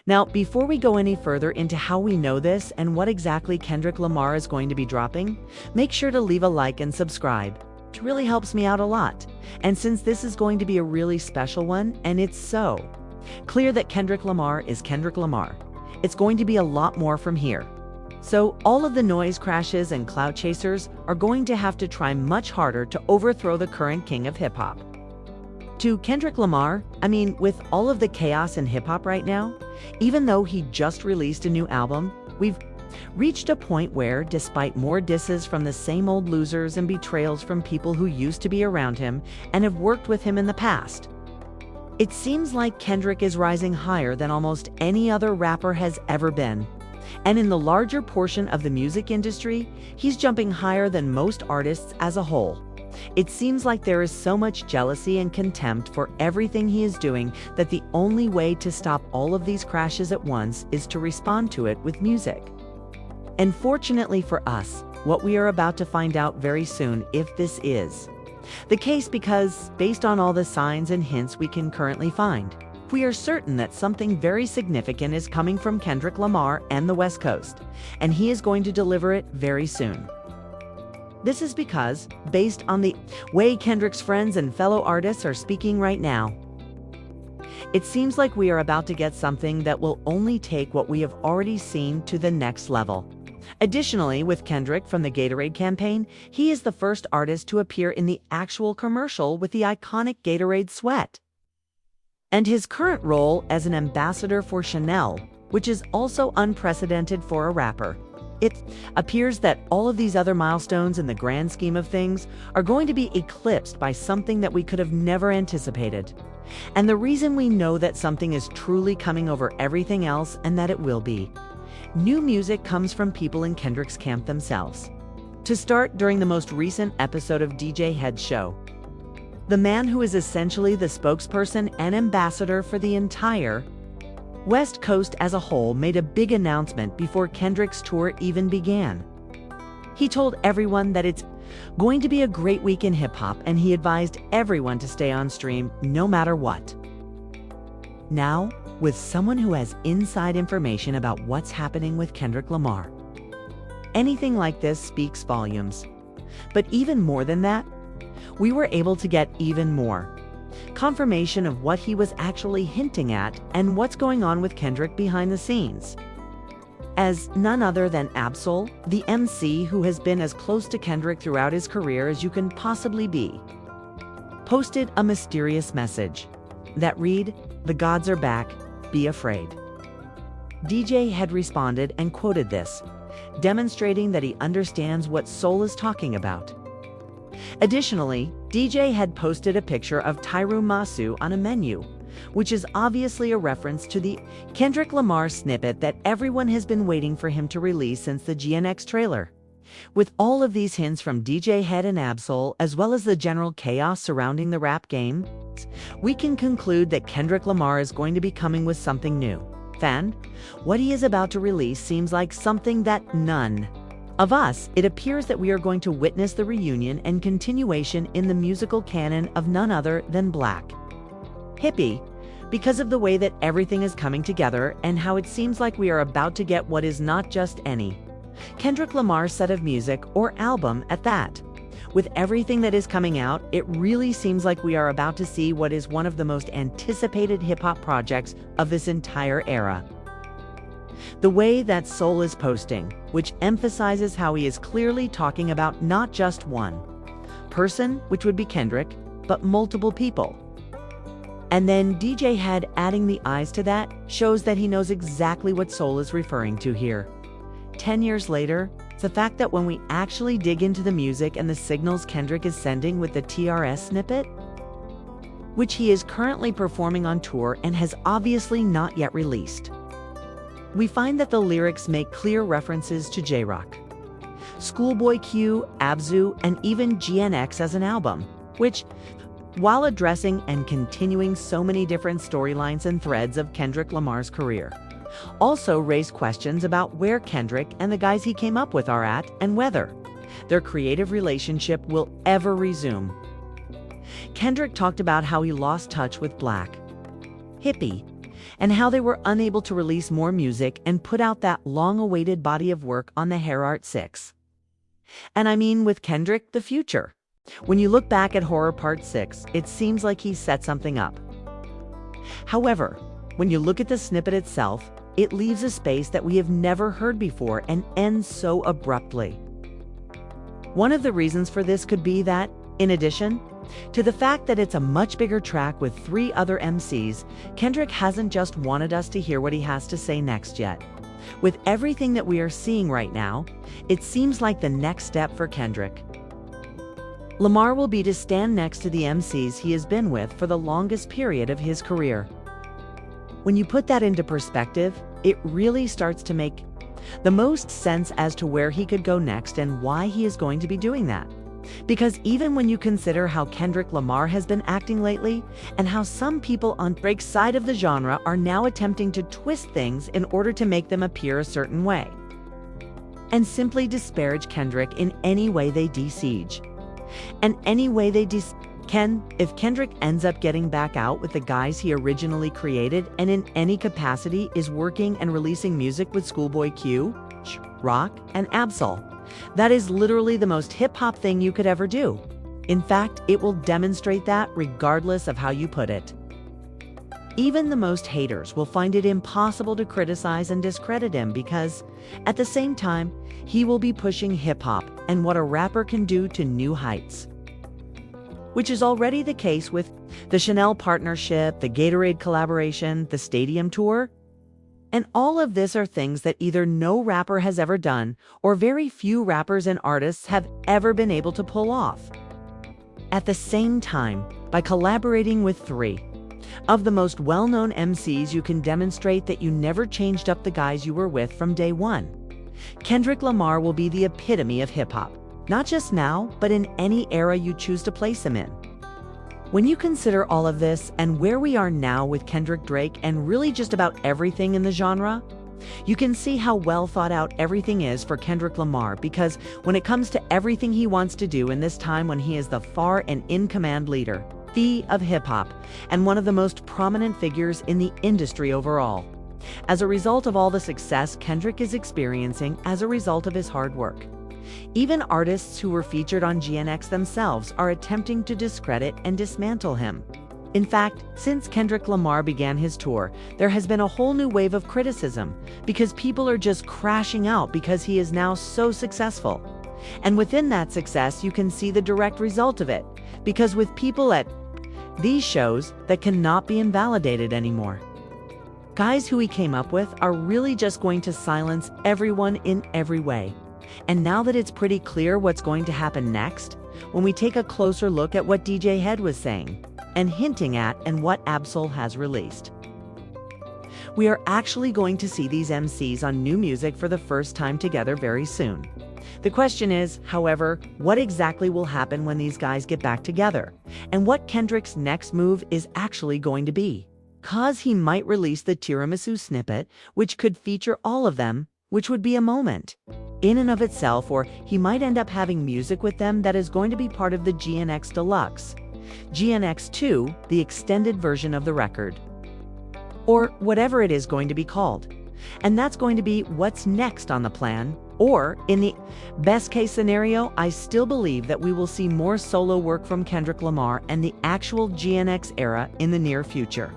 Now, before we go any further into how we know this and what exactly Kendrick Lamar is going to be dropping, make sure to leave a like and subscribe. It really helps me out a lot. And since this is going to be a really special one, and it's so clear that Kendrick Lamar is Kendrick Lamar, it's going to be a lot more from here. So all of the noise crashes and clout chasers are going to have to try much harder to overthrow the current king of hip-hop. To Kendrick Lamar, with all of the chaos in hip-hop right now, even though he just released a new album, we've reached a point where, despite more disses from the same old losers and betrayals from people who used to be around him and have worked with him in the past, it seems like Kendrick is rising higher than almost any other rapper has ever been. And in the larger portion of the music industry, he's jumping higher than most artists as a whole. It seems like there is so much jealousy and contempt for everything he is doing that the only way to stop all of these crashes at once is to respond to it with music. And fortunately for us, what we are about to find out very soon if this is the case, because based on all the signs and hints we can currently find, we are certain that something very significant is coming from Kendrick Lamar and the West Coast, and he is going to deliver it very soon. This is because, based on the way Kendrick's friends and fellow artists are speaking right now, it seems like we are about to get something that will only take what we have already seen to the next level. Additionally, with Kendrick from the Gatorade campaign, he is the first artist to appear in the actual commercial with the iconic Gatorade sweat. And his current role as an ambassador for Chanel, which is also unprecedented for a rapper. It appears that all of these other milestones in the grand scheme of things are going to be eclipsed by something that we could have never anticipated. And the reason we know that something is truly coming over everything else, and that it will be new music, comes from people in Kendrick's camp themselves. To start, during the most recent episode of DJ Head's show, the man who is essentially the spokesperson and ambassador for the entire West Coast as a whole made a big announcement before Kendrick's tour even began. He told everyone that it's going to be a great week in hip-hop, and he advised everyone to stay on stream no matter what. Now, with someone who has inside information about what's happening with Kendrick Lamar, anything like this speaks volumes. But even more than that, we were able to get even more confirmation of what he was actually hinting at and what's going on with Kendrick behind the scenes. As none other than Ab-Soul, the MC who has been as close to Kendrick throughout his career as you can possibly be, posted a mysterious message that read, "The gods are back, be afraid." DJ had responded and quoted this, demonstrating that he understands what Soul is talking about. Additionally, DJ had posted a picture of Tyru Masu on a menu, which is obviously a reference to the Kendrick Lamar snippet that everyone has been waiting for him to release since the GNX trailer. With all of these hints from DJ Head and Ab-Soul, as well as the general chaos surrounding the rap game, we can conclude that Kendrick Lamar is going to be coming with something new. And what he is about to release seems like something that none of us, it appears that we are going to witness the reunion and continuation in the musical canon of none other than Black Hippie, because of the way that everything is coming together and how it seems like we are about to get what is not just any Kendrick Lamar set of music or album at that. With everything that is coming out, it really seems like we are about to see what is one of the most anticipated hip-hop projects of this entire era. The way that Soul is posting, which emphasizes how he is clearly talking about not just one person, which would be Kendrick, but multiple people. And then DJ Head adding the eyes to that shows that he knows exactly what Soul is referring to here. 10 years later, the fact that when we actually dig into the music and the signals Kendrick is sending with the TRS snippet, which he is currently performing on tour and has obviously not yet released, we find that the lyrics make clear references to J-Rock, Schoolboy Q, Abzu, and even GNX as an album, which, while addressing and continuing so many different storylines and threads of Kendrick Lamar's career, also raised questions about where Kendrick and the guys he came up with are at and whether their creative relationship will ever resume. Kendrick talked about how he lost touch with Black Hippie and how they were unable to release more music and put out that long-awaited body of work on the Hair Art 6. And I mean with Kendrick, the future. When you look back at Horror Part 6, it seems like he set something up. However, when you look at the snippet itself, it leaves a space that we have never heard before and ends so abruptly. One of the reasons for this could be that, in addition to the fact that it's a much bigger track with 3 other MCs, Kendrick hasn't just wanted us to hear what he has to say next yet. With everything that we are seeing right now, it seems like the next step for Kendrick Lamar will be to stand next to the MCs he has been with for the longest period of his career. When you put that into perspective, it really starts to make the most sense as to where he could go next and why he is going to be doing that. Because even when you consider how Kendrick Lamar has been acting lately, and how some people on Drake's side of the genre are now attempting to twist things in order to make them appear a certain way, and simply disparage Kendrick in any way they siege. And any way they if Kendrick ends up getting back out with the guys he originally created and in any capacity is working and releasing music with Schoolboy Q, Rock, and Absol, that is literally the most hip-hop thing you could ever do. In fact, it will demonstrate that regardless of how you put it. Even the most haters will find it impossible to criticize and discredit him because, at the same time, he will be pushing hip-hop and what a rapper can do to new heights. Which is already the case with the Chanel partnership, the Gatorade collaboration, the stadium tour. And all of this are things that either no rapper has ever done or very few rappers and artists have ever been able to pull off. At the same time, by collaborating with 3 of the most well-known MCs, you can demonstrate that you never changed up the guys you were with from day one. Kendrick Lamar will be the epitome of hip-hop, not just now, but in any era you choose to place him in. When you consider all of this and where we are now with Kendrick Drake and really just about everything in the genre, you can see how well thought out everything is for Kendrick Lamar, because when it comes to everything he wants to do in this time when he is the far and in-command leader of hip-hop and one of the most prominent figures in the industry overall. As a result of all the success Kendrick is experiencing as a result of his hard work, even artists who were featured on GNX themselves are attempting to discredit and dismantle him. In fact, since Kendrick Lamar began his tour, there has been a whole new wave of criticism because people are just crashing out because he is now so successful. And within that success, you can see the direct result of it, because with people at these shows that cannot be invalidated anymore. Guys who he came up with are really just going to silence everyone in every way. And now that it's pretty clear what's going to happen next, when we take a closer look at what DJ Head was saying and hinting at and what Absol has released, we are actually going to see these MCs on new music for the first time together very soon. The question is, however, what exactly will happen when these guys get back together, and what Kendrick's next move is actually going to be. Cause he might release the Tiramisu snippet, which could feature all of them, which would be a moment in and of itself, or he might end up having music with them that is going to be part of the GNX Deluxe, GNX 2, the extended version of the record, or whatever it is going to be called. And that's going to be what's next on the plan. Or, in the best case scenario, I still believe that we will see more solo work from Kendrick Lamar and the actual GNX era in the near future.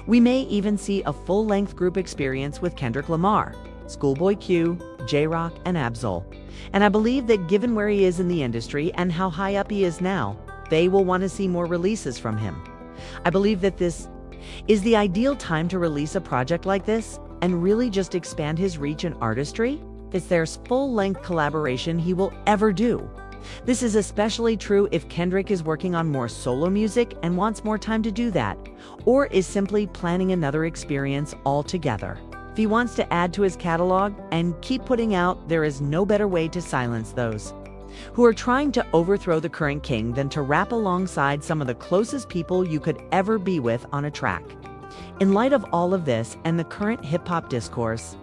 We may even see a full-length group experience with Kendrick Lamar, Schoolboy Q, J-Rock, and Absol. And I believe that given where he is in the industry and how high up he is now, they will want to see more releases from him. I believe that this is the ideal time to release a project like this and really just expand his reach and artistry. It's their full-length collaboration he will ever do. This is especially true if Kendrick is working on more solo music and wants more time to do that, or is simply planning another experience altogether. If he wants to add to his catalog and keep putting out, there is no better way to silence those who are trying to overthrow the current king than to rap alongside some of the closest people you could ever be with on a track. In light of all of this and the current hip-hop discourse,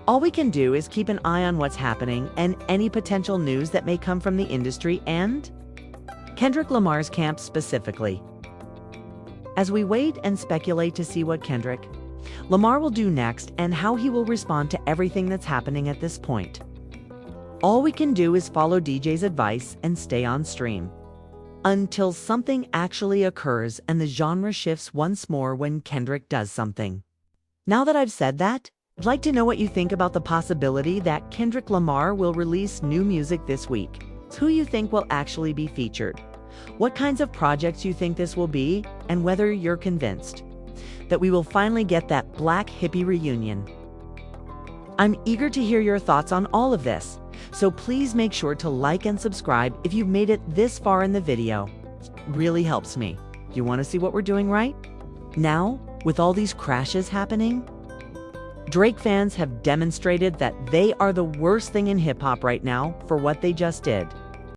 all we can do is keep an eye on what's happening and any potential news that may come from the industry and Kendrick Lamar's camp specifically. As we wait and speculate to see what Kendrick Lamar will do next and how he will respond to everything that's happening at this point. All we can do is follow DJ's advice and stay on stream until something actually occurs and the genre shifts once more when Kendrick does something. Now that I've said that, I'd like to know what you think about the possibility that Kendrick Lamar will release new music this week. Who you think will actually be featured, what kinds of projects you think this will be, and whether you're convinced that we will finally get that black hippie reunion. I'm eager to hear your thoughts on all of this, so please make sure to like and subscribe if you've made it this far in the video. It really helps me. You want to see what we're doing right? Now, with all these crashes happening, Drake fans have demonstrated that they are the worst thing in hip-hop right now for what they just did.